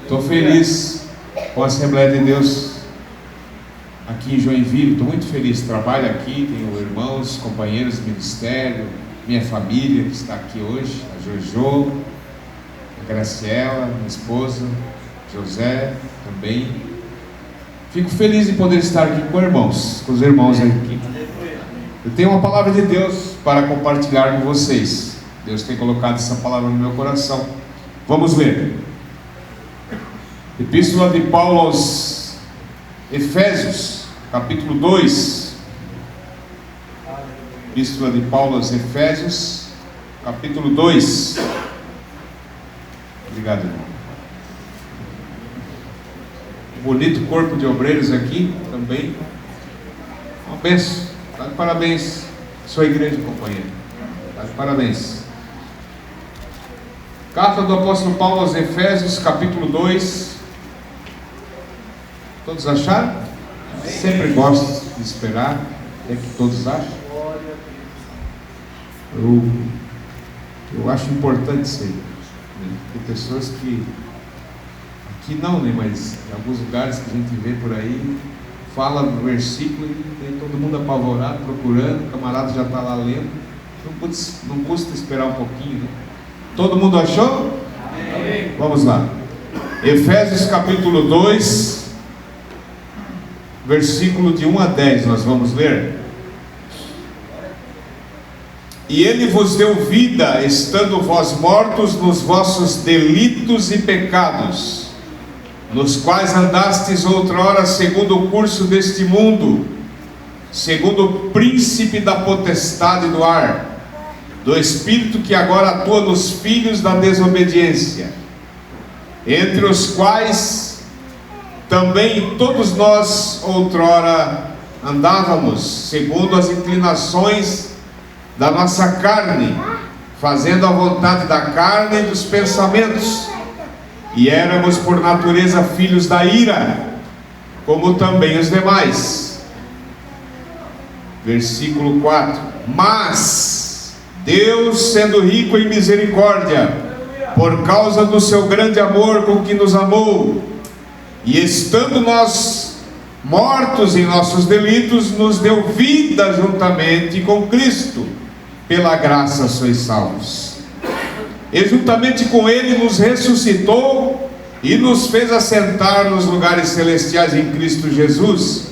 Estou feliz com a Assembleia de Deus aqui em Joinville. Estou muito feliz. Trabalho aqui, tenho irmãos, companheiros de ministério, minha família que está aqui hoje, a Jojo, a Graciela, minha esposa, José também. Fico feliz de poder estar aqui com os irmãos aqui. Eu tenho uma palavra de Deus para compartilhar com vocês. Deus tem colocado essa palavra no meu coração. Vamos ler. Epístola de Paulo aos Efésios, capítulo 2. Epístola de Paulo aos Efésios, capítulo 2. Obrigado, irmão. Bonito corpo de obreiros aqui também. Uma bênção. Tá de parabéns, sua igreja, companheiro. Tá de parabéns. Carta do apóstolo Paulo aos Efésios, capítulo 2. Todos acharam? Amém. Sempre gosto de esperar até que todos achem. Eu acho importante isso aí, né? Tem pessoas que aqui não, né? Mas em alguns lugares que a gente vê por aí, fala no versículo e tem todo mundo apavorado, procurando, o camarada já está lá lendo. Não custa esperar um pouquinho, né? Todo mundo achou? Amém. Vamos lá. Efésios capítulo 2, versículo de 1 a 10, nós vamos ler. E ele vos deu vida, estando vós mortos nos vossos delitos e pecados, nos quais andastes outrora segundo o curso deste mundo, segundo o príncipe da potestade do ar, do espírito que agora atua nos filhos da desobediência, entre os quais também todos nós outrora andávamos, segundo as inclinações da nossa carne, fazendo a vontade da carne e dos pensamentos, e éramos por natureza filhos da ira, como também os demais. Versículo 4: Mas Deus, sendo rico em misericórdia, por causa do seu grande amor com que nos amou, e estando nós mortos em nossos delitos, nos deu vida juntamente com Cristo. Pela graça sois salvos. E juntamente com Ele nos ressuscitou e nos fez assentar nos lugares celestiais em Cristo Jesus,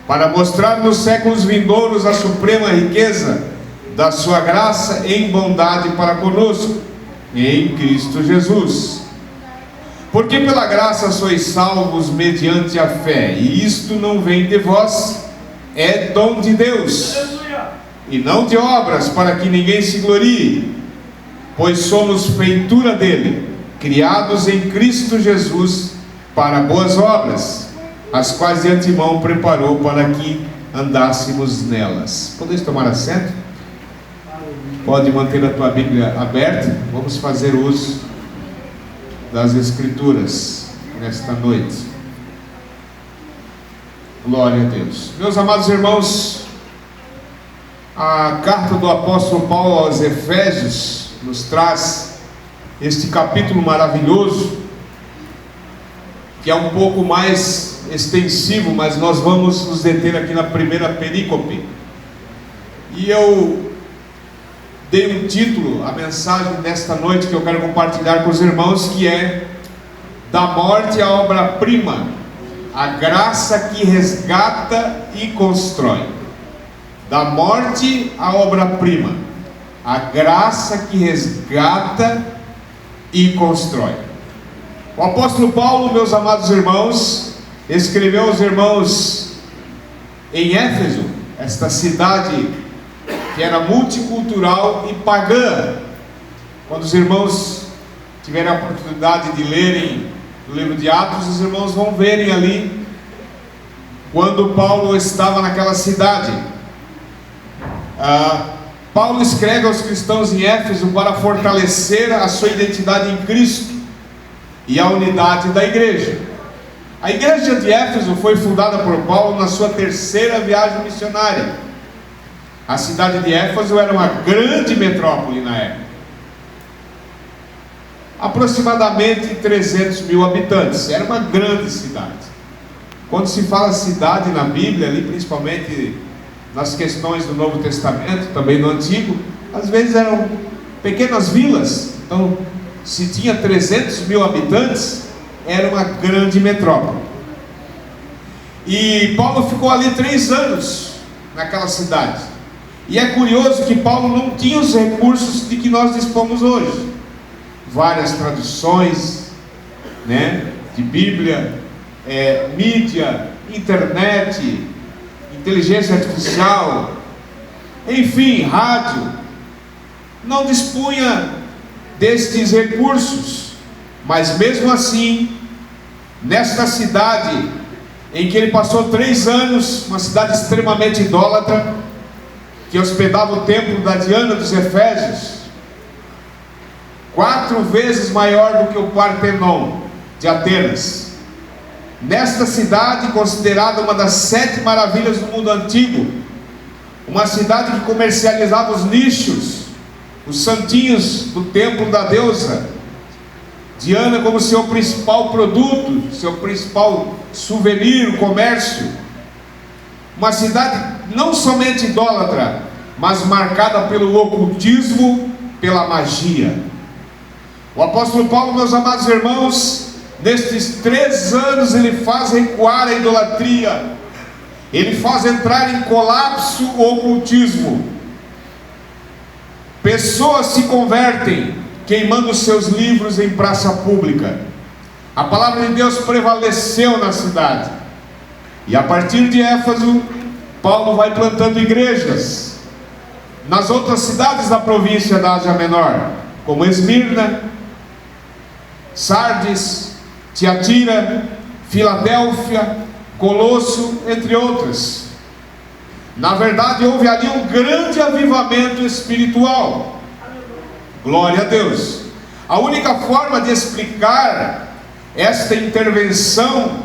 para mostrar nos séculos vindouros a suprema riqueza da sua graça em bondade para conosco, em Cristo Jesus. Porque pela graça sois salvos mediante a fé, e isto não vem de vós, é dom de Deus, e não de obras, para que ninguém se glorie, pois somos feitura dele, criados em Cristo Jesus para boas obras, as quais de antemão preparou para que andássemos nelas. Podeis tomar assento? Pode manter a tua Bíblia aberta. Vamos fazer uso das Escrituras nesta noite. Glória a Deus. Meus amados irmãos, a carta do apóstolo Paulo aos Efésios nos traz este capítulo maravilhoso, que é um pouco mais extensivo, mas nós vamos nos deter aqui na primeira perícope. E eu dei um título à mensagem desta noite que eu quero compartilhar com os irmãos, que é: da morte à obra-prima, a graça que resgata e constrói. Da morte à obra-prima, a graça que resgata e constrói. O apóstolo Paulo, meus amados irmãos, escreveu aos irmãos em Éfeso, esta cidade que era multicultural e pagã. Quando os irmãos tiverem a oportunidade de lerem o livro de Atos, os irmãos vão verem ali quando Paulo estava naquela cidade. Paulo escreve aos cristãos em Éfeso para fortalecer a sua identidade em Cristo e a unidade da igreja. A igreja de Éfeso foi fundada por Paulo na sua terceira viagem missionária. A cidade de Éfeso era uma grande metrópole na época. aproximadamente 300 mil habitantes. Era uma grande cidade. Quando se fala cidade na Bíblia, ali principalmente nas questões do Novo Testamento, também no Antigo, às vezes eram pequenas vilas. Então, se tinha 300 mil habitantes, era uma grande metrópole. E Paulo ficou ali 3 anos naquela cidade. E é curioso que Paulo não tinha os recursos de que nós dispomos hoje. Várias traduções, né, de Bíblia, mídia, internet, inteligência artificial, enfim, rádio. Não dispunha destes recursos, mas mesmo assim, nesta cidade em que ele passou 3 anos, uma cidade extremamente idólatra, que hospedava o templo da Diana dos Efésios, 4 vezes maior do que o Partenon de Atenas. Nesta cidade, considerada uma das 7 maravilhas do mundo antigo, uma cidade que comercializava os lixos, os santinhos do templo da deusa Diana como seu principal produto, seu principal souvenir, o comércio. Uma cidade não somente idólatra, mas marcada pelo ocultismo, pela magia. O apóstolo Paulo, meus amados irmãos, nestes 3 anos ele faz recuar a idolatria, ele faz entrar em colapso o ocultismo. Pessoas se convertem queimando seus livros em praça pública. A palavra de Deus prevaleceu na cidade. E a partir de Éfeso, Paulo vai plantando igrejas nas outras cidades da província da Ásia Menor, como Esmirna, Sardes, Tiatira, Filadélfia, Colosso, entre outras. Na verdade, houve ali um grande avivamento espiritual. Glória a Deus. A única forma de explicar esta intervenção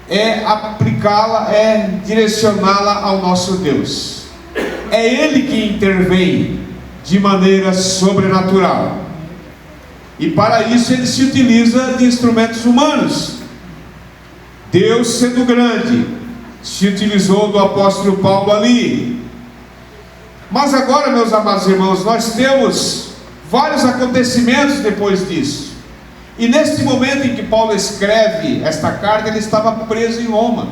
é aplicá-la, é direcioná-la ao nosso Deus. É Ele que intervém de maneira sobrenatural. E para isso ele se utiliza de instrumentos humanos. Deus, sendo grande, se utilizou do apóstolo Paulo ali. Mas agora, meus amados irmãos, nós temos vários acontecimentos depois disso. E neste momento em que Paulo escreve esta carta, ele estava preso em Roma.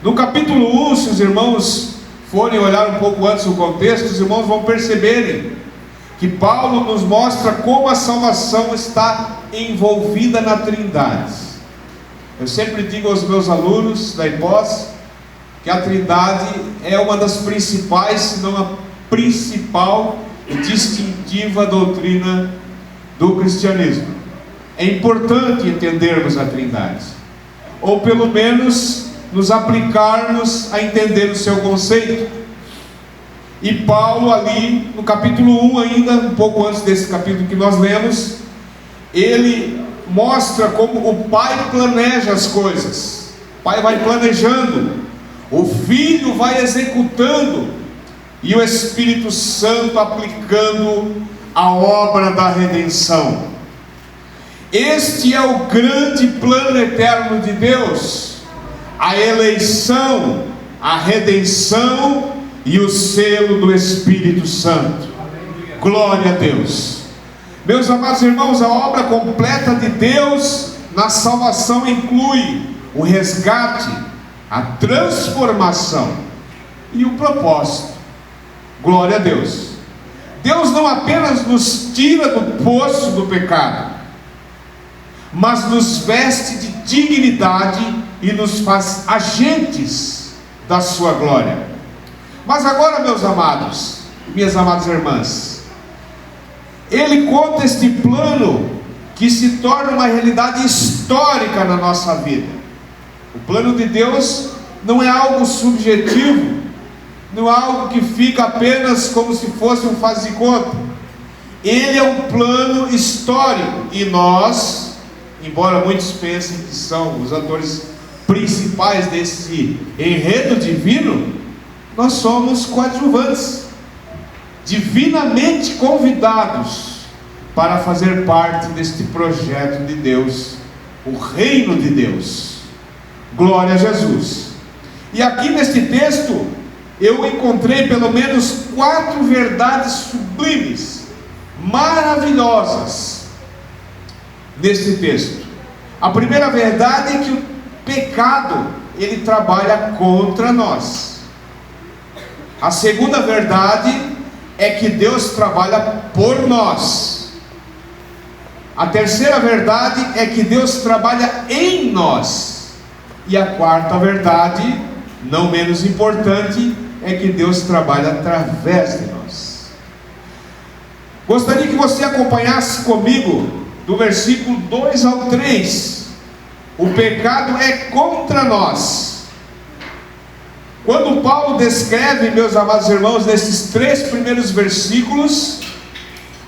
No capítulo 1, se os irmãos forem olhar um pouco antes o contexto, os irmãos vão perceberem que Paulo nos mostra como a salvação está envolvida na Trindade. Eu sempre digo aos meus alunos da IPOS que a Trindade é uma das principais, se não a principal e distintiva doutrina do cristianismo. É importante entendermos a Trindade, ou pelo menos nos aplicarmos a entender o seu conceito. E Paulo ali, no capítulo 1 ainda, um pouco antes desse capítulo que nós lemos, ele mostra como o Pai planeja as coisas. O Pai vai planejando, o Filho vai executando, e o Espírito Santo aplicando a obra da redenção. Este é o grande plano eterno de Deus: a eleição, a redenção e o selo do Espírito Santo. Glória a Deus. Meus amados irmãos, a obra completa de Deus na salvação inclui o resgate, a transformação e o propósito. Glória a Deus. Deus não apenas nos tira do poço do pecado, mas nos veste de dignidade e nos faz agentes da sua glória. Mas agora, meus amados, minhas amadas irmãs, ele conta este plano que se torna uma realidade histórica na nossa vida. O plano de Deus não é algo subjetivo, não é algo que fica apenas como se fosse um faz de conta. Ele é um plano histórico, e nós, embora muitos pensem que são os atores principais desse enredo divino, nós somos coadjuvantes, divinamente convidados para fazer parte deste projeto de Deus, o reino de Deus. Glória a Jesus. E aqui neste texto eu encontrei pelo menos 4 verdades sublimes, maravilhosas, neste texto. A primeira verdade é que o pecado, ele trabalha contra nós. A segunda verdade é que Deus trabalha por nós. A terceira verdade é que Deus trabalha em nós. E a quarta verdade, não menos importante, é que Deus trabalha através de nós. Gostaria que você acompanhasse comigo do versículo 2 ao 3. O pecado é contra nós. Quando Paulo descreve, meus amados irmãos, nesses 3 primeiros versículos,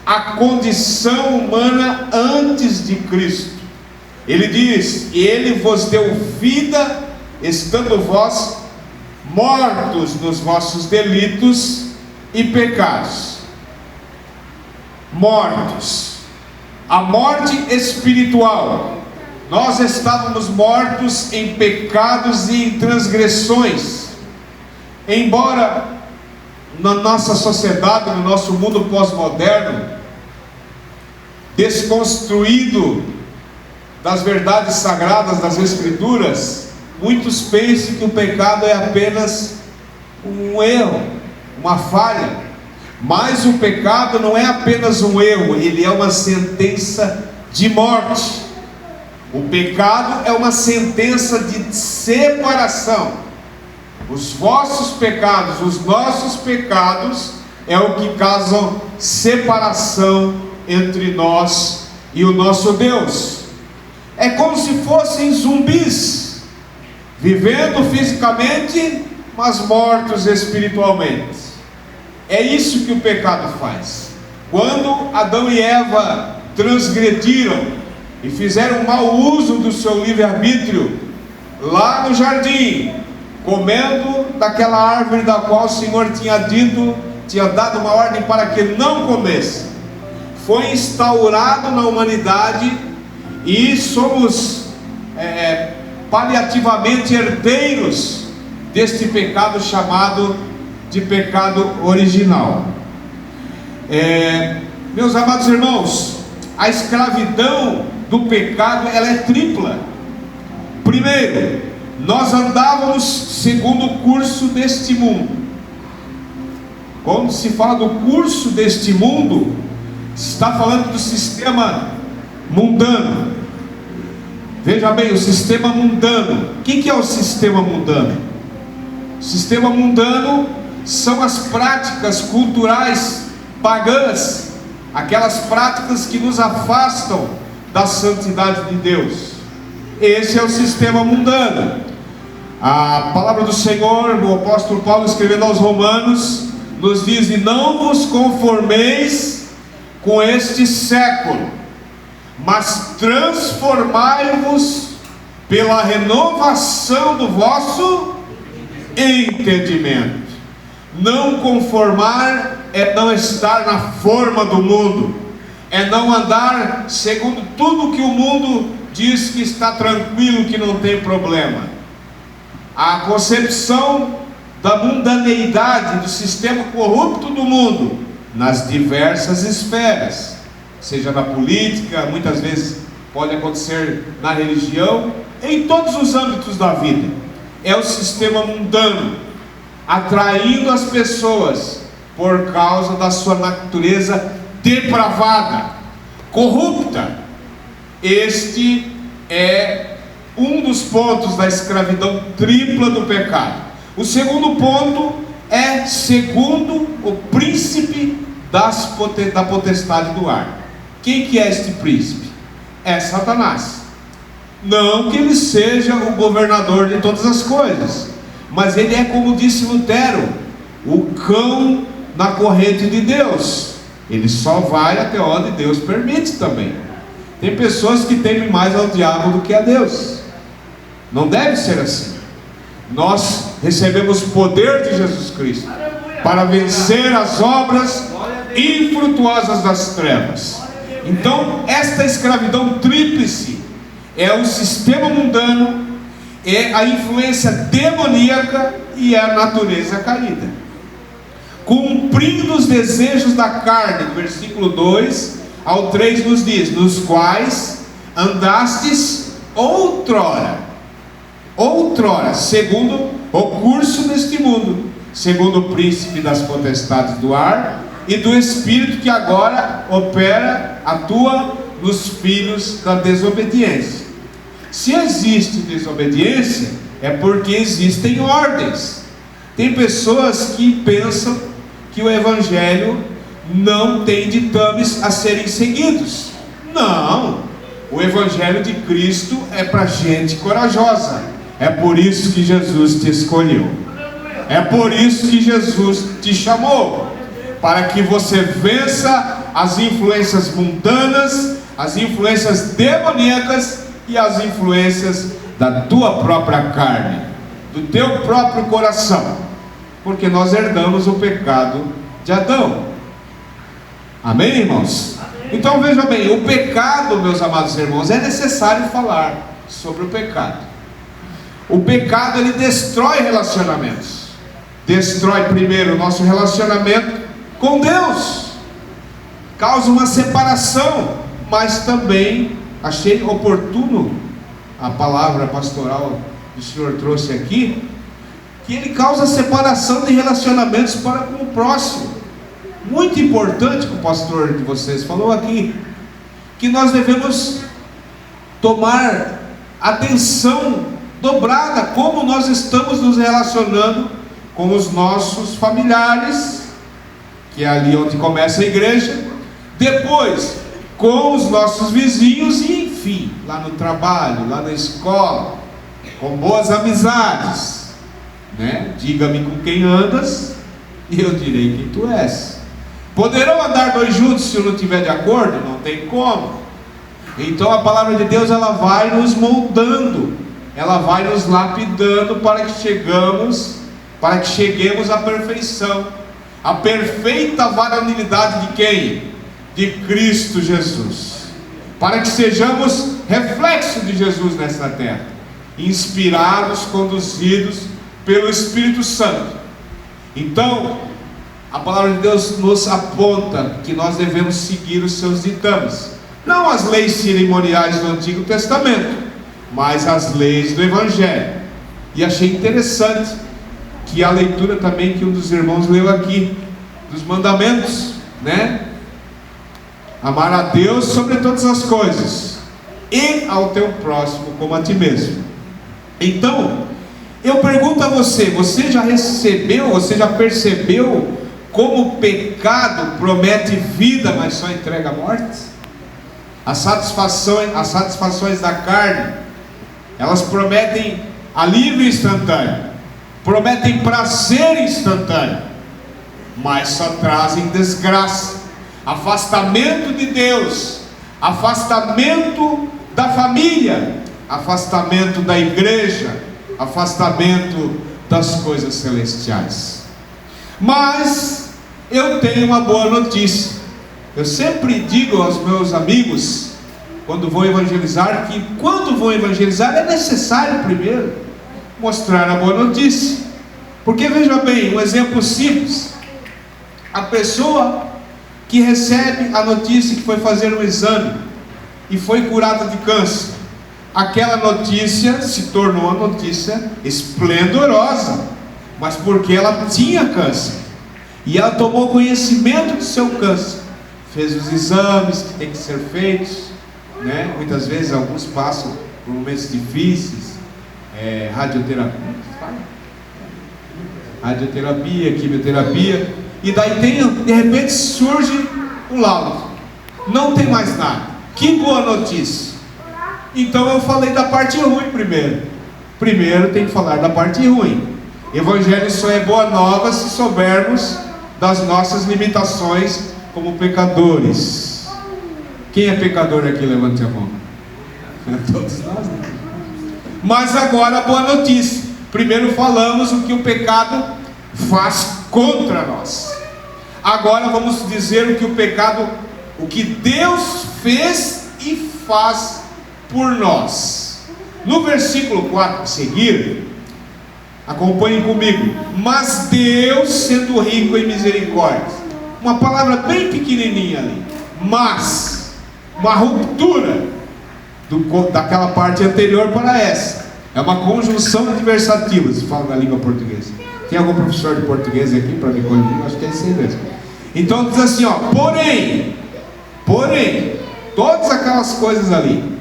a condição humana antes de Cristo, ele diz: e ele vos deu vida, estando vós mortos nos vossos delitos e pecados. Mortos. A morte espiritual. Nós estávamos mortos em pecados e em transgressões. Embora na nossa sociedade, no nosso mundo pós-moderno, desconstruído das verdades sagradas das Escrituras, muitos pensam que o pecado é apenas um erro, uma falha. Mas o pecado não é apenas um erro, ele é uma sentença de morte. O pecado é uma sentença de separação. Os vossos pecados, os nossos pecados, é o que causam separação entre nós e o nosso Deus. É como se fossem zumbis, vivendo fisicamente, mas mortos espiritualmente. É isso que o pecado faz. Quando Adão e Eva transgrediram e fizeram mau uso do seu livre-arbítrio lá no jardim, comendo daquela árvore da qual o Senhor tinha dado uma ordem para que não comesse, foi instaurado na humanidade, e somos paliativamente herdeiros deste pecado chamado de pecado original. Meus amados irmãos, a escravidão do pecado, ela é tripla. Primeiro, nós andávamos segundo o curso deste mundo. Quando se fala do curso deste mundo, se está falando do sistema mundano. Veja bem, o sistema mundano. O que é o sistema mundano? O sistema mundano são as práticas culturais pagãs, aquelas práticas que nos afastam da santidade de Deus. Esse é o sistema mundano. A palavra do Senhor, o apóstolo Paulo escrevendo aos Romanos, nos diz: e não vos conformeis com este século, mas transformai-vos pela renovação do vosso entendimento. Não conformar é não estar na forma do mundo, é não andar segundo tudo que o mundo diz que está tranquilo, que não tem problema. A concepção da mundaneidade, do sistema corrupto do mundo, nas diversas esferas, seja na política, muitas vezes pode acontecer na religião, em todos os âmbitos da vida. É o sistema mundano, atraindo as pessoas por causa da sua natureza depravada, corrupta. Este é um dos pontos da escravidão tripla do pecado. O segundo ponto é segundo o príncipe da potestade do ar. Quem que é este príncipe? É Satanás. Não que ele seja o governador de todas as coisas, mas ele é, como disse Lutero, o cão na corrente de Deus. Ele só vai até onde Deus permite também. Tem pessoas que temem mais ao diabo do que a Deus. Não deve ser assim. Nós recebemos poder de Jesus Cristo para vencer as obras infrutuosas das trevas. Então, esta escravidão tríplice é o sistema mundano, é a influência demoníaca e é a natureza caída. Cumprindo os desejos da carne, do versículo 2 ao 3 nos diz: nos quais andastes outrora, segundo o curso deste mundo, segundo o príncipe das potestades do ar e do espírito que agora atua nos filhos da desobediência. Se existe desobediência, é porque existem ordens. Tem pessoas que pensam que o evangelho não tem ditames a serem seguidos. Não, o evangelho de Cristo é para gente corajosa. É por isso que Jesus te escolheu, é por isso que Jesus te chamou, para que você vença as influências mundanas, as influências demoníacas e as influências da tua própria carne, do teu próprio coração, porque nós herdamos o pecado de Adão. Amém, irmãos? Então veja bem, o pecado, meus amados irmãos, é necessário falar sobre o pecado. O pecado, ele destrói relacionamentos. Destrói primeiro o nosso relacionamento com Deus, causa uma separação, mas também achei oportuno a palavra pastoral que o Senhor trouxe aqui, que ele causa separação de relacionamentos para com o próximo. Muito importante que o pastor de vocês falou aqui, que nós devemos tomar atenção dobrada como nós estamos nos relacionando com os nossos familiares, que é ali onde começa a igreja, depois com os nossos vizinhos e enfim, lá no trabalho, lá na escola, com boas amizades, né? Diga-me com quem andas e eu direi quem tu és. Poderão andar dois juntos se não estiver de acordo? Não tem como. Então a palavra de Deus, ela vai nos moldando, ela vai nos lapidando para que cheguemos à perfeição, a perfeita varonilidade de quem? De Cristo Jesus, para que sejamos reflexo de Jesus nesta terra, inspirados, conduzidos pelo Espírito Santo. Então a palavra de Deus nos aponta que nós devemos seguir os seus ditames, não as leis cerimoniais do Antigo Testamento, mas as leis do Evangelho. E achei interessante que a leitura também que um dos irmãos leu aqui, dos mandamentos, né? Amar a Deus sobre todas as coisas e ao teu próximo como a ti mesmo. Então, eu pergunto a você, você já percebeu como o pecado promete vida, mas só entrega a morte? As satisfações da carne, elas prometem alívio instantâneo, prometem prazer instantâneo, mas só trazem desgraça, afastamento de Deus, afastamento da família, afastamento da igreja, afastamento das coisas celestiais. Mas eu tenho uma boa notícia. Eu sempre digo aos meus amigos, quando vou evangelizar, que quando vou evangelizar é necessário primeiro mostrar a boa notícia. Porque veja bem, um exemplo simples: a pessoa que recebe a notícia que foi fazer um exame e foi curada de câncer, aquela notícia se tornou uma notícia esplendorosa, mas porque ela tinha câncer, e ela tomou conhecimento do seu câncer, fez os exames que tem que ser feitos, né? Muitas vezes alguns passam por momentos difíceis, radioterapia, quimioterapia, e daí de repente surge o laudo, não tem mais nada. Que boa notícia! Então eu falei da parte ruim primeiro tem que falar da parte ruim. Evangelho só é boa nova se soubermos das nossas limitações como pecadores. Quem é pecador aqui? Levante a mão. Todos nós, né? Mas agora a boa notícia. Primeiro falamos o que o pecado faz contra nós. Agora vamos dizer o que o pecado o que Deus fez e faz por nós. No versículo 4 a seguir, acompanhem comigo. Mas Deus, sendo rico em misericórdia, uma palavra bem pequenininha ali, mas, uma ruptura daquela parte anterior para essa. É uma conjunção adversativa, se fala na língua portuguesa. Tem algum professor de português aqui para me corrigir? Acho que é isso aí mesmo. Então diz assim, porém, todas aquelas coisas ali,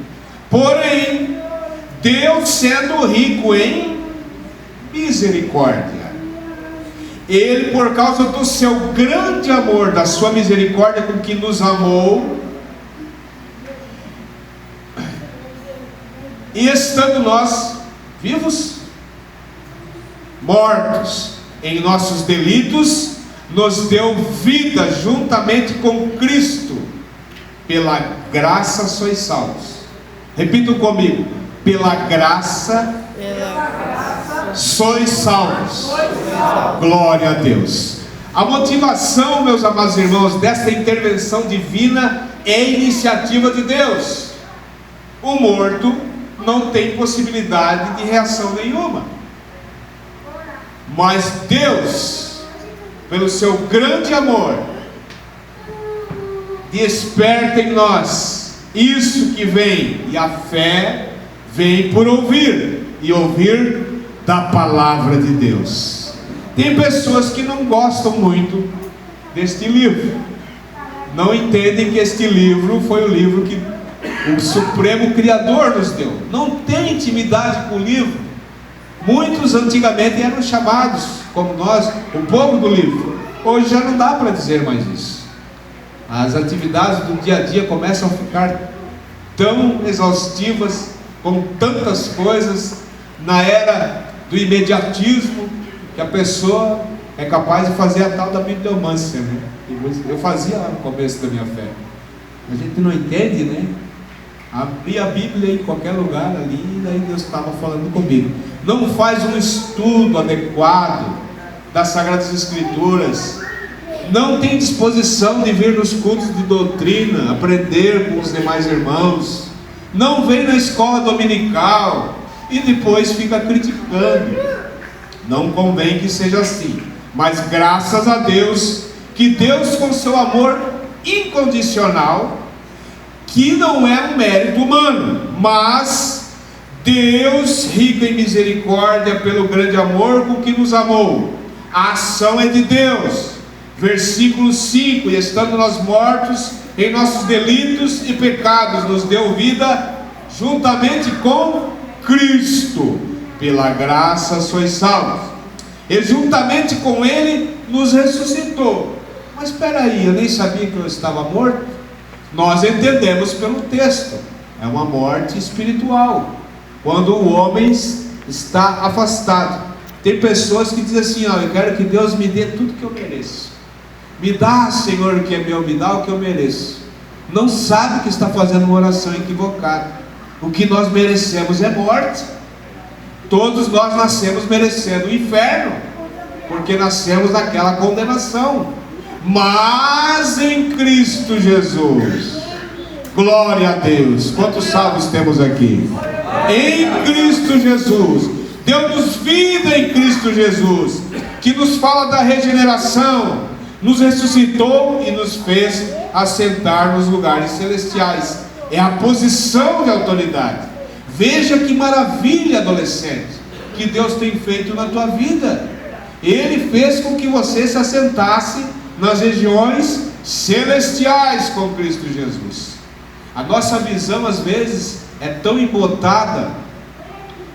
porém, Deus sendo rico em misericórdia, Ele, por causa do seu grande amor, da sua misericórdia com que nos amou, e estando nós vivos, mortos em nossos delitos, nos deu vida juntamente com Cristo. Pela graça sois salvos. Repitam comigo: pela graça sois salvos. Glória a Deus. A motivação, meus amados irmãos, desta intervenção divina é a iniciativa de Deus. O morto não tem possibilidade de reação nenhuma, mas Deus, pelo seu grande amor, desperta em nós isso que vem, e a fé vem por ouvir, e ouvir da palavra de Deus. Tem pessoas que não gostam muito deste livro, não entendem que este livro foi o livro que o Supremo Criador nos deu, não tem intimidade com o livro. Muitos antigamente eram chamados, como nós, o povo do livro. Hoje já não dá para dizer mais isso. As atividades do dia a dia começam a ficar tão exaustivas, com tantas coisas, na era do imediatismo, que a pessoa é capaz de fazer a tal da bibliomância, né? Eu fazia lá no começo da minha fé. A gente não entende, né? Abri a Bíblia em qualquer lugar ali, e daí Deus estava falando comigo. Não faz um estudo adequado das Sagradas Escrituras, não tem disposição de vir nos cultos de doutrina, aprender com os demais irmãos, não vem na escola dominical e depois fica criticando. Não convém que seja assim, mas graças a Deus, que Deus, com seu amor incondicional, que não é um mérito humano, mas Deus, rico em misericórdia, pelo grande amor com que nos amou, a ação é de Deus. Versículo 5: e estando nós mortos em nossos delitos e pecados, nos deu vida juntamente com Cristo. Pela graça sois salvos. E juntamente com Ele nos ressuscitou. Mas espera aí, eu nem sabia que eu estava morto. Nós entendemos pelo texto, é uma morte espiritual, quando o homem está afastado. Tem pessoas que dizem assim: eu quero que Deus me dê tudo que eu mereço. Me dá, Senhor, o que é meu, me dá o que eu mereço. Não sabe que está fazendo uma oração equivocada. O que nós merecemos é morte. Todos nós nascemos merecendo o inferno, porque nascemos naquela condenação. Mas em Cristo Jesus, glória a Deus. Quantos salvos temos aqui? Em Cristo Jesus, deu-nos vida em Cristo Jesus, que nos fala da regeneração, nos ressuscitou e nos fez assentar nos lugares celestiais. É a posição de autoridade. Veja que maravilha, adolescente, que Deus tem feito na tua vida. Ele fez com que você se assentasse nas regiões celestiais com Cristo Jesus. A nossa visão às vezes é tão embotada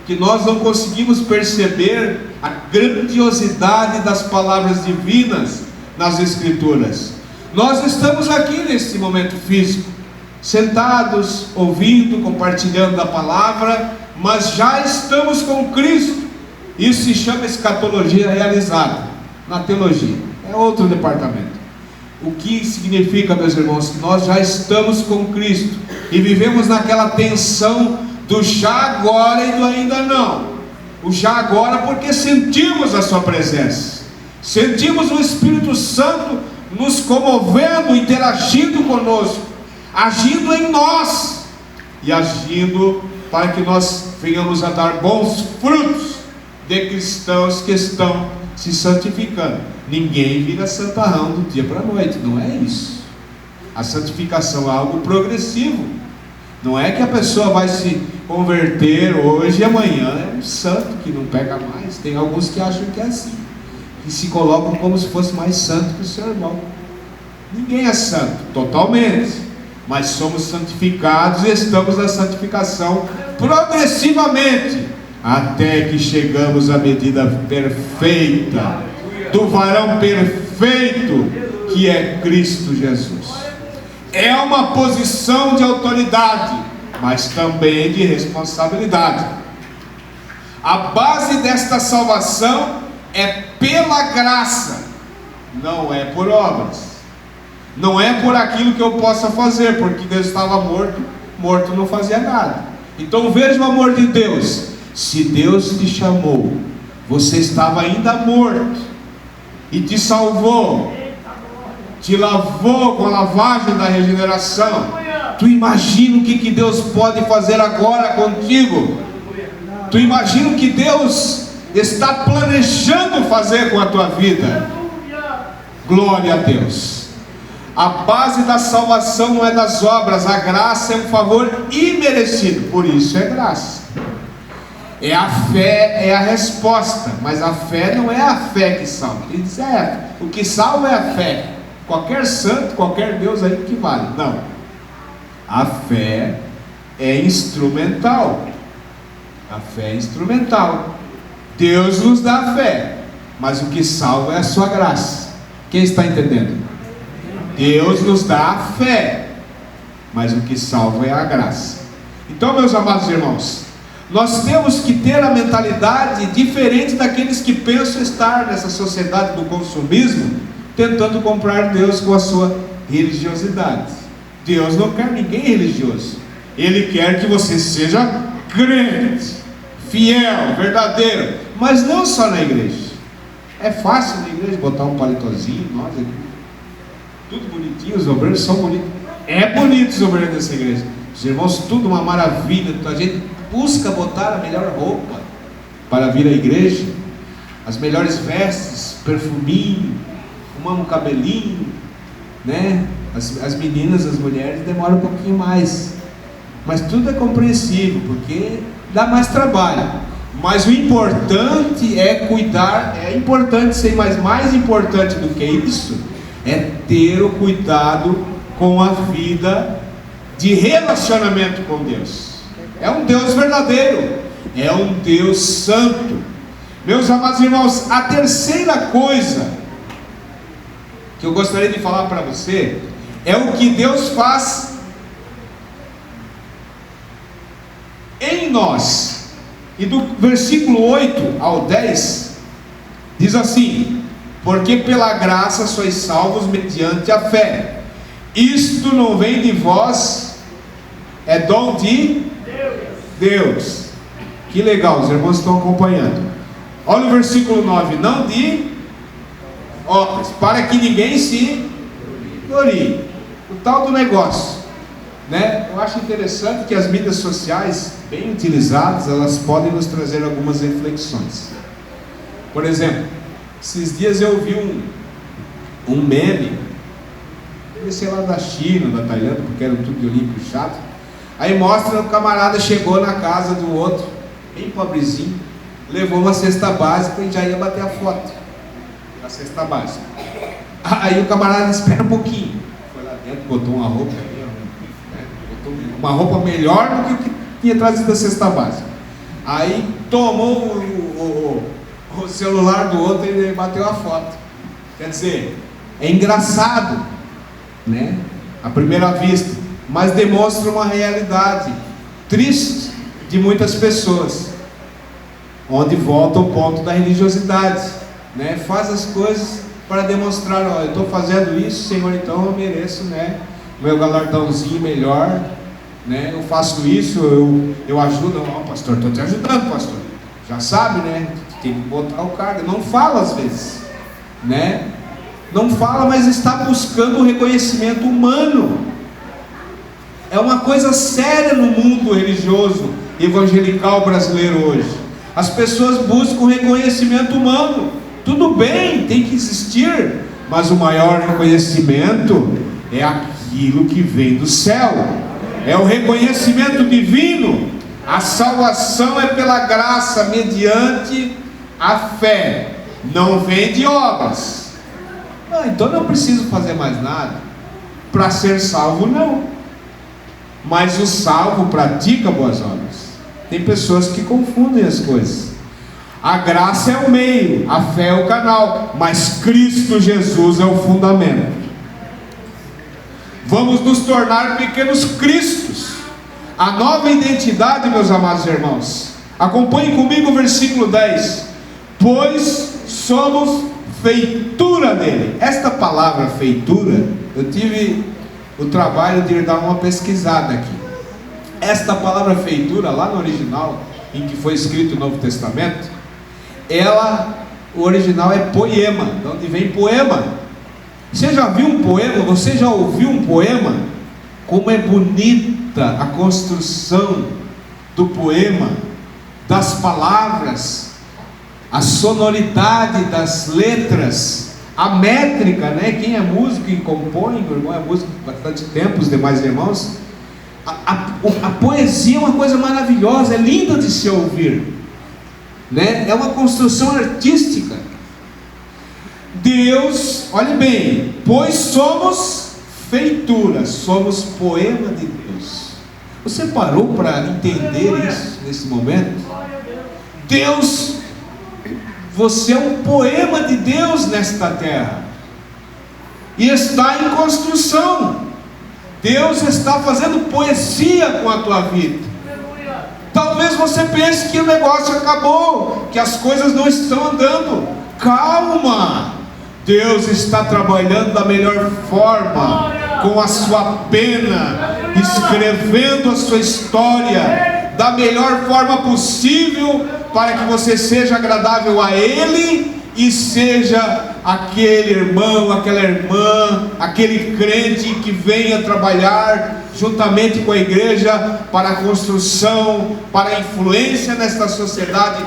que nós não conseguimos perceber a grandiosidade das palavras divinas nas Escrituras. Nós estamos aqui nesse momento físico, sentados, ouvindo, compartilhando a palavra, mas já estamos com Cristo. Isso se chama escatologia realizada. Na teologia é outro departamento. O que significa, meus irmãos, que nós já estamos com Cristo e vivemos naquela tensão do já agora e do ainda não. O já agora porque sentimos a sua presença, sentimos o Espírito Santo nos comovendo, interagindo conosco, agindo em nós e agindo para que nós venhamos a dar bons frutos de cristãos que estão se santificando. Ninguém vira santarrão do dia para a noite, não é isso. A santificação é algo progressivo. Não é que a pessoa vai se converter hoje e amanhã é um santo que não pega mais. Tem alguns que acham que é assim, que se colocam como se fosse mais santo que o seu irmão. Ninguém é santo totalmente, mas somos santificados e estamos na santificação progressivamente, até que chegamos à medida perfeita do varão perfeito, que é Cristo Jesus. É uma posição de autoridade, mas também de responsabilidade. A base desta salvação é pela graça, não é por obras, não é por aquilo que eu possa fazer, porque Deus estava morto não fazia nada. Então veja o amor de Deus. Se Deus te chamou, você estava ainda morto, e te salvou, te lavou com a lavagem da regeneração. Tu imagina o que Deus pode fazer agora contigo? Tu imagina o que Deus está planejando fazer com a tua vida? Glória a Deus. A base da salvação não é das obras, a graça é um favor imerecido, por isso é graça. É a fé, é a resposta, mas a fé não é a fé que salva. Ele diz, o que salva é a fé. Qualquer santo, qualquer Deus aí que vale. Não. A fé é instrumental. A fé é instrumental. Deus nos dá a fé, mas o que salva é a sua graça. Quem está entendendo? Deus nos dá a fé, mas o que salva é a graça. Então, meus amados irmãos, nós temos que ter a mentalidade diferente daqueles que pensam estar nessa sociedade do consumismo, tentando comprar Deus com a sua religiosidade. Deus não quer ninguém religioso. Ele quer que você seja crente, fiel, verdadeiro, mas não só na igreja. É fácil na igreja botar um palitozinho, nós aqui, tudo bonitinho, os obreiros são bonitos. É bonito os obreiros dessa igreja. Os irmãos, tudo uma maravilha. A gente busca botar a melhor roupa para vir à igreja, as melhores vestes, perfuminho, um cabelinho, né? As meninas, as mulheres demoram um pouquinho mais, mas tudo é compreensível, porque dá mais trabalho. Mas o importante é cuidar, é importante sim, mas mais importante do que isso é ter o cuidado com a vida de relacionamento com Deus. É um Deus verdadeiro, é um Deus santo. Meus amados irmãos, a terceira coisa que eu gostaria de falar para você é o que Deus faz em nós. E do versículo 8 ao 10 diz assim: porque pela graça sois salvos mediante a fé. Isto não vem de vós, é dom de Deus. Que legal, os irmãos estão acompanhando. Olha o versículo 9: não de obras, para que ninguém se glorie. O tal do negócio, né? Eu acho interessante que as mídias sociais, bem utilizadas, elas podem nos trazer algumas reflexões. Por exemplo, esses dias eu vi um meme, sei lá, da China, da Tailândia, porque era tudo de olhinho puxado. Aí mostra o camarada chegou na casa do outro, bem pobrezinho, levou uma cesta básica e já ia bater a foto da cesta básica. Aí o camarada espera um pouquinho, foi lá dentro, botou uma roupa, botou uma roupa melhor do que o que tinha trazido da cesta básica. Aí tomou o celular do outro e bateu a foto. Quer dizer, é engraçado, né, à primeira vista, mas demonstra uma realidade triste de muitas pessoas, onde volta o ponto da religiosidade, né? Faz as coisas para demonstrar, ó, eu estou fazendo isso, Senhor, então eu mereço, né, meu galardãozinho melhor, né? Eu faço isso, eu ajudo. Não, pastor, estou te ajudando, pastor, já sabe, né? Tem que botar o cargo, não fala às vezes, né? não fala, mas está buscando o reconhecimento humano. É uma coisa séria no mundo religioso evangelical brasileiro hoje. As pessoas buscam reconhecimento humano. Tudo bem, tem que existir, mas o maior reconhecimento é aquilo que vem do céu, é o reconhecimento divino. A salvação é pela graça, mediante a fé, não vem de obras. Então não preciso fazer mais nada para ser salvo, não. Mas o salvo pratica boas obras. Tem pessoas que confundem as coisas. A graça é o meio, a fé é o canal, mas Cristo Jesus é o fundamento. Vamos nos tornar pequenos cristos. A nova identidade, meus amados irmãos. Acompanhe comigo o versículo 10. Pois somos feitura dele. Esta palavra feitura, eu tive o trabalho de dar uma pesquisada aqui. Esta palavra feitura, lá no original, em que foi escrito o Novo Testamento, o original é poema, de onde vem poema. Você já viu um poema? Você já ouviu um poema? Como é bonita a construção do poema, das palavras, a sonoridade das letras, a métrica, né? Quem é músico e compõe, meu irmão é músico há bastante tempo, os demais irmãos, a poesia é uma coisa maravilhosa, é linda de se ouvir, né? É uma construção artística. Deus, olhe bem, pois somos feitura, somos poema de Deus. Você parou para entender isso nesse momento? Deus, você é um poema de Deus nesta terra, e está em construção. Deus está fazendo poesia com a tua vida. Talvez você pense que o negócio acabou, que as coisas não estão andando. Calma, Deus está trabalhando da melhor forma, com a sua pena, escrevendo a sua história da melhor forma possível, para que você seja agradável a Ele e seja aquele irmão, aquela irmã, aquele crente que venha trabalhar juntamente com a igreja para a construção, para a influência nesta sociedade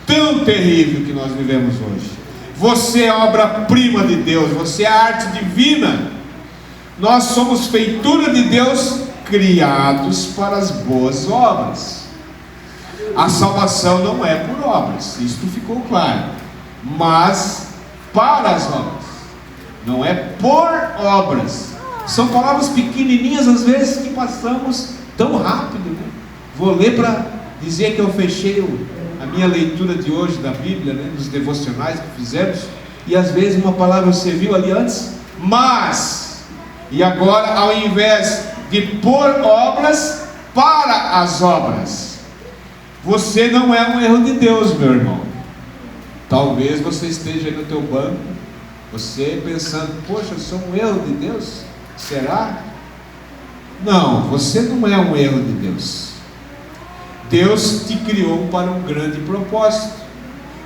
tão terrível que nós vivemos hoje. Você é obra-prima de Deus, você é a arte divina. Nós somos feitura de Deus, criados para as boas obras. A salvação não é por obras, isto ficou claro, mas para as obras, não é por obras. São palavras pequenininhas às vezes que passamos tão rápido, né? Vou ler para dizer que eu fechei a minha leitura de hoje da Bíblia, né, dos devocionais que fizemos, e às vezes uma palavra você viu ali antes, mas, e agora ao invés de por obras, para as obras. Você não é um erro de Deus, meu irmão. Talvez você esteja aí no teu banco, você pensando, poxa, eu sou um erro de Deus? Será? Não, você não é um erro de Deus. Deus te criou para um grande propósito.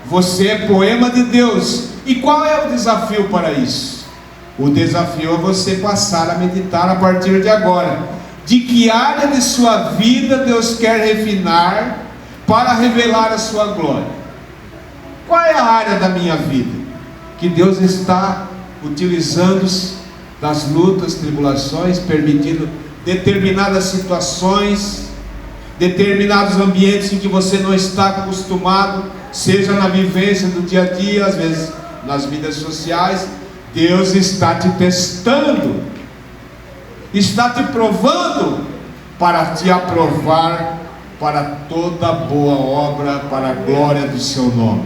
Você é poema de Deus. E qual é o desafio para isso? O desafio é você passar a meditar a partir de agora. De que área de sua vida Deus quer refinar para revelar a sua glória? Qual é a área da minha vida que Deus está utilizando das lutas, tribulações, permitindo determinadas situações, determinados ambientes em que você não está acostumado, seja na vivência do dia a dia, às vezes nas vidas sociais? Deus está te testando, está te provando, para te aprovar para toda boa obra, para a glória do seu nome.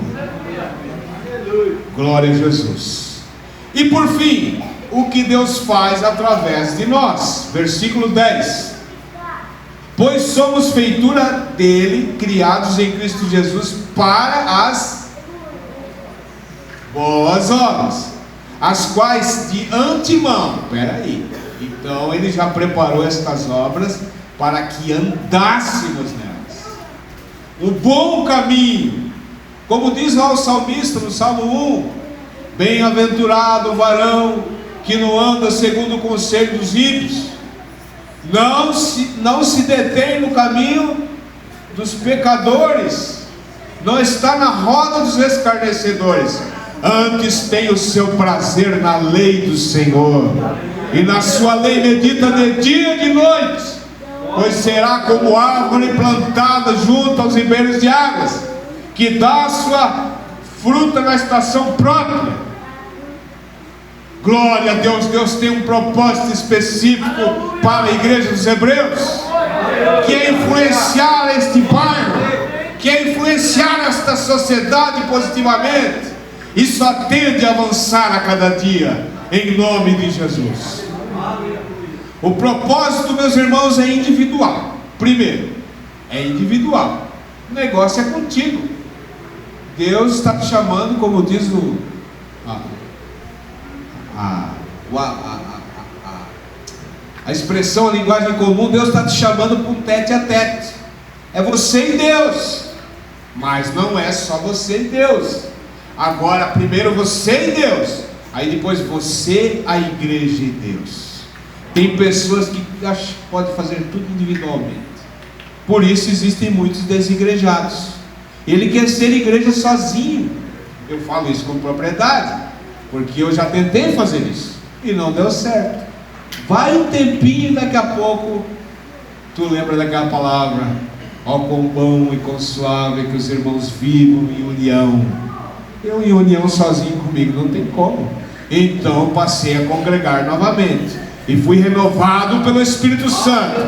Glória a Jesus. E por fim, o que Deus faz através de nós. Versículo 10. Pois somos feitura dele, criados em Cristo Jesus para as boas obras, as quais de antemão, então ele já preparou estas obras para que andássemos nelas. O bom caminho, como diz lá o salmista no Salmo 1, Bem-aventurado o varão que não anda segundo o conselho dos ímpios, não se detém no caminho dos pecadores, não está na roda dos escarnecedores, antes tem o seu prazer na lei do Senhor, e na sua lei medita de dia e de noite, pois será como árvore plantada junto aos ribeiros de águas, que dá a sua fruta na estação própria. Glória a Deus. Deus tem um propósito específico para a igreja dos Hebreus, que é influenciar este bairro, que é influenciar esta sociedade positivamente, e só tende a avançar a cada dia, em nome de Jesus. O propósito, meus irmãos, é individual. Primeiro, é individual. O negócio é contigo. Deus está te chamando, como diz a expressão, a linguagem comum, Deus está te chamando para um tete a tete. É você e Deus. Mas não é só você e Deus. Agora, primeiro você e Deus, aí depois você, a igreja e Deus. Tem pessoas que acham que podem fazer tudo individualmente. Por isso existem muitos desigrejados. Ele quer ser igreja sozinho. Eu falo isso com propriedade, porque eu já tentei fazer isso e não deu certo. Vai um tempinho, daqui a pouco tu lembra daquela palavra: ó quão bom e quão suave é que os irmãos vivam em união. Eu em união sozinho comigo não tem como. Então eu passei a congregar novamente, e fui renovado pelo Espírito Santo,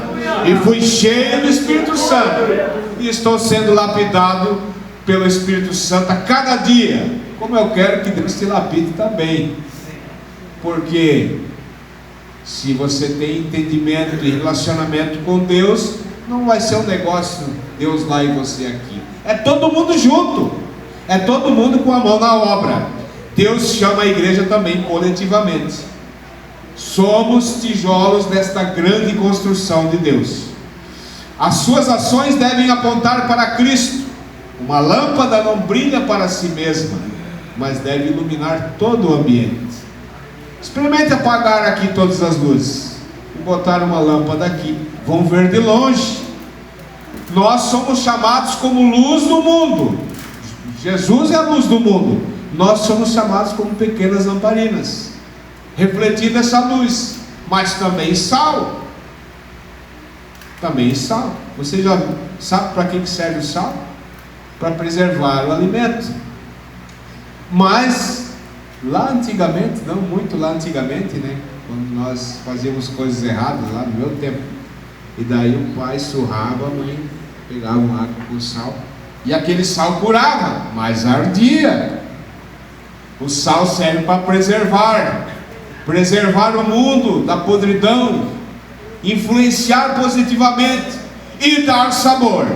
e fui cheio do Espírito Santo, e estou sendo lapidado pelo Espírito Santo a cada dia, como eu quero que Deus te lapide também. Porque se você tem entendimento e relacionamento com Deus, não vai ser um negócio Deus lá e você aqui. É todo mundo junto, é todo mundo com a mão na obra. Deus chama a igreja também coletivamente. Somos tijolos desta grande construção de Deus. As suas ações devem apontar para Cristo. Uma lâmpada não brilha para si mesma, mas deve iluminar todo o ambiente. Experimente apagar aqui todas as luzes e botar uma lâmpada aqui. Vão ver de longe. Nós somos chamados como luz do mundo. Jesus é a luz do mundo. Nós somos chamados como pequenas lamparinas, refletindo essa luz, mas também sal. Também sal. Você já sabe para que serve o sal? Para preservar o alimento. Mas lá antigamente, não muito lá antigamente, né? Quando nós fazíamos coisas erradas lá no meu tempo, e daí o pai surrava, a mãe pegava uma água com sal, e aquele sal curava, mas ardia. O sal serve para preservar o mundo da podridão, influenciar positivamente e dar sabor.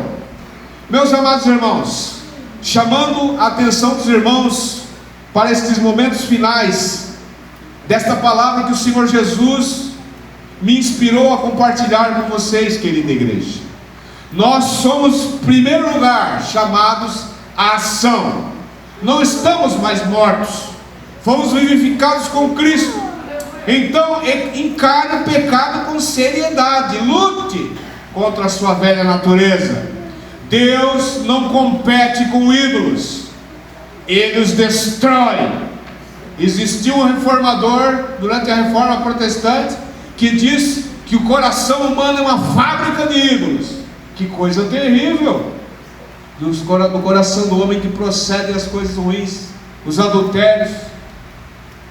Meus amados irmãos, chamando a atenção dos irmãos para estes momentos finais desta palavra que o Senhor Jesus me inspirou a compartilhar com vocês, querida igreja. Nós somos, em primeiro lugar, chamados à ação. Não estamos mais mortos, fomos vivificados com Cristo. Então encare o pecado com seriedade, lute contra a sua velha natureza. Deus não compete com ídolos, Ele os destrói. Existiu um reformador durante a reforma protestante que diz que o coração humano é uma fábrica de ídolos. Que coisa terrível! Do coração do homem que procedem as coisas ruins, os adultérios,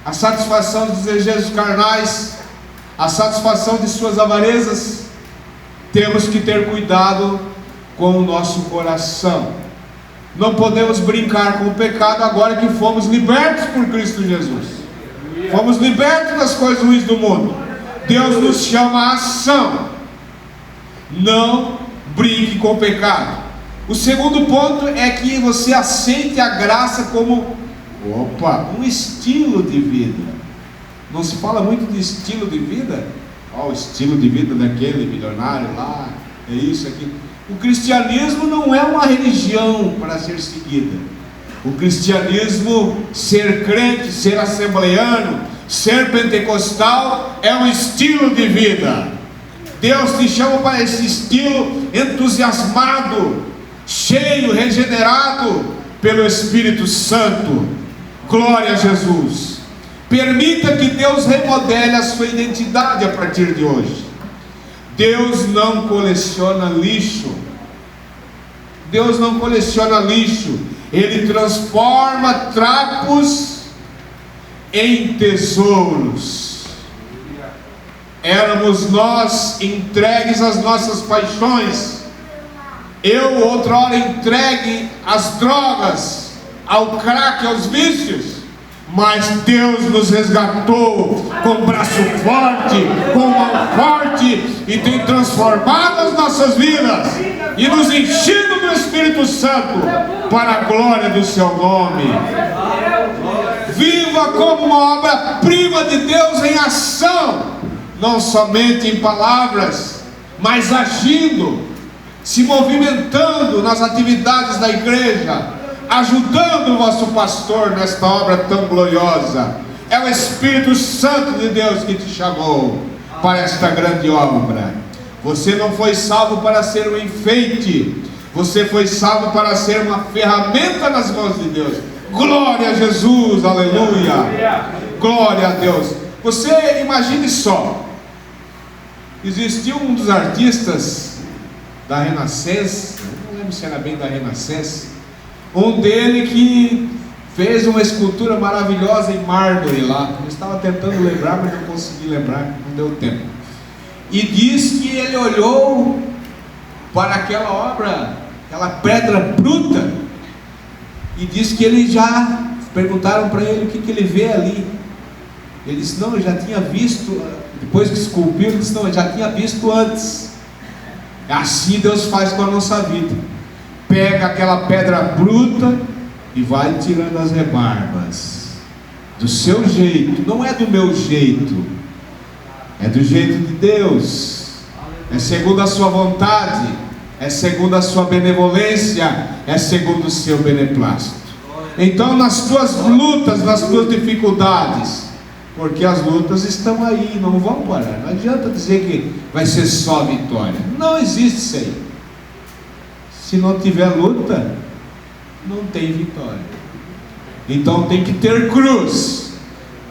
a satisfação dos desejos carnais, a satisfação de suas avarezas. Temos que ter cuidado com o nosso coração. Não podemos brincar com o pecado agora que fomos libertos por Cristo Jesus. Fomos libertos das coisas ruins do mundo. Deus nos chama à ação. Não brinque com o pecado. O segundo ponto é que você aceite a graça como um estilo de vida. Não se fala muito de estilo de vida? O estilo de vida daquele milionário lá, é isso, aquilo. O cristianismo não é uma religião para ser seguida. O cristianismo, ser crente, ser assembleiano, ser pentecostal é um estilo de vida. Deus te chama para esse estilo entusiasmado, cheio, regenerado pelo Espírito Santo. Glória a Jesus. Permita que Deus remodele a sua identidade a partir de hoje. Deus não coleciona lixo. Deus não coleciona lixo. Ele transforma trapos em tesouros. Éramos nós entregues às nossas paixões. Eu outrora entregue às drogas, ao crack, aos vícios. Mas Deus nos resgatou com braço forte, com mão forte, e tem transformado as nossas vidas e nos enchido do Espírito Santo para a glória do seu nome. Viva como uma obra-prima de Deus em ação, não somente em palavras, mas agindo, se movimentando nas atividades da igreja, ajudando o vosso pastor nesta obra tão gloriosa. É o Espírito Santo de Deus que te chamou para esta grande obra. Você não foi salvo para ser um enfeite, você foi salvo para ser uma ferramenta nas mãos de Deus. Glória a Jesus, aleluia, glória a Deus. Você imagine só, existiu um dos artistas da Renascença, não lembro se era bem da Renascença, um dele que fez uma escultura maravilhosa em mármore lá. Eu estava tentando lembrar, mas não consegui lembrar, não deu tempo. E diz que ele olhou para aquela obra, aquela pedra bruta, e diz que ele já, perguntaram para ele o que ele vê ali. Ele disse, não, eu já tinha visto, depois que esculpiu, ele disse, não, eu já tinha visto antes. Assim Deus faz com a nossa vida. Pega aquela pedra bruta e vai tirando as rebarbas do seu jeito. Não é do meu jeito, é do jeito de Deus, é segundo a sua vontade, é segundo a sua benevolência, é segundo o seu beneplácito. Então nas tuas lutas, nas tuas dificuldades, porque as lutas estão aí, não vão parar. Não adianta dizer que vai ser só vitória, não existe isso aí. Se não tiver luta, não tem vitória. Então tem que ter cruz,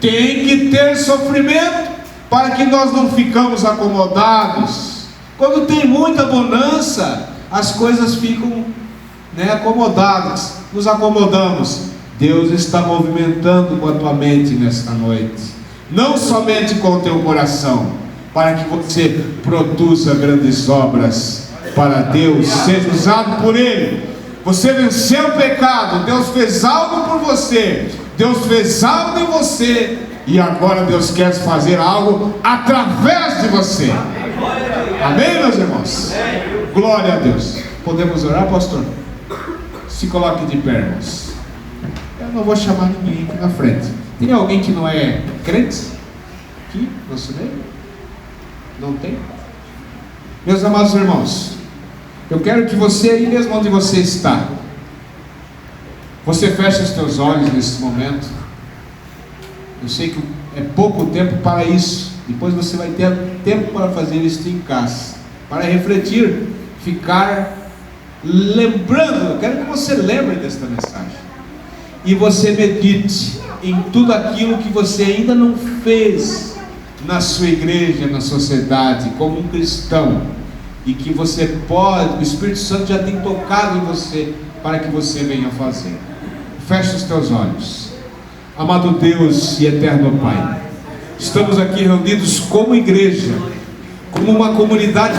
tem que ter sofrimento, para que nós não ficamos acomodados. Quando tem muita bonança, as coisas ficam acomodadas, nos acomodamos. Deus está movimentando com a tua mente nesta noite, não somente com o teu coração, para que você produza grandes obras para Deus, seja usado por Ele. Você venceu o pecado, Deus fez algo por você, Deus fez algo em você, e agora Deus quer fazer algo através de você. Amém, meus irmãos? Glória a Deus. Podemos orar, pastor? Se coloque de pé, irmãos. Eu não vou chamar ninguém aqui na frente. Tem alguém que não é crente aqui no nosso meio? Não tem? Meus amados irmãos, eu quero que você, aí mesmo onde você está, você feche os teus olhos nesse momento. Eu sei que é pouco tempo para isso, depois você vai ter tempo para fazer isso em casa, para refletir, ficar lembrando. Eu quero que você lembre desta mensagem, e você medite em tudo aquilo que você ainda não fez na sua igreja, na sociedade, como um cristão, e que você pode, o Espírito Santo já tem tocado em você, para que você venha fazer. Feche os teus olhos. Amado Deus e eterno Pai, estamos aqui reunidos como igreja, como uma comunidade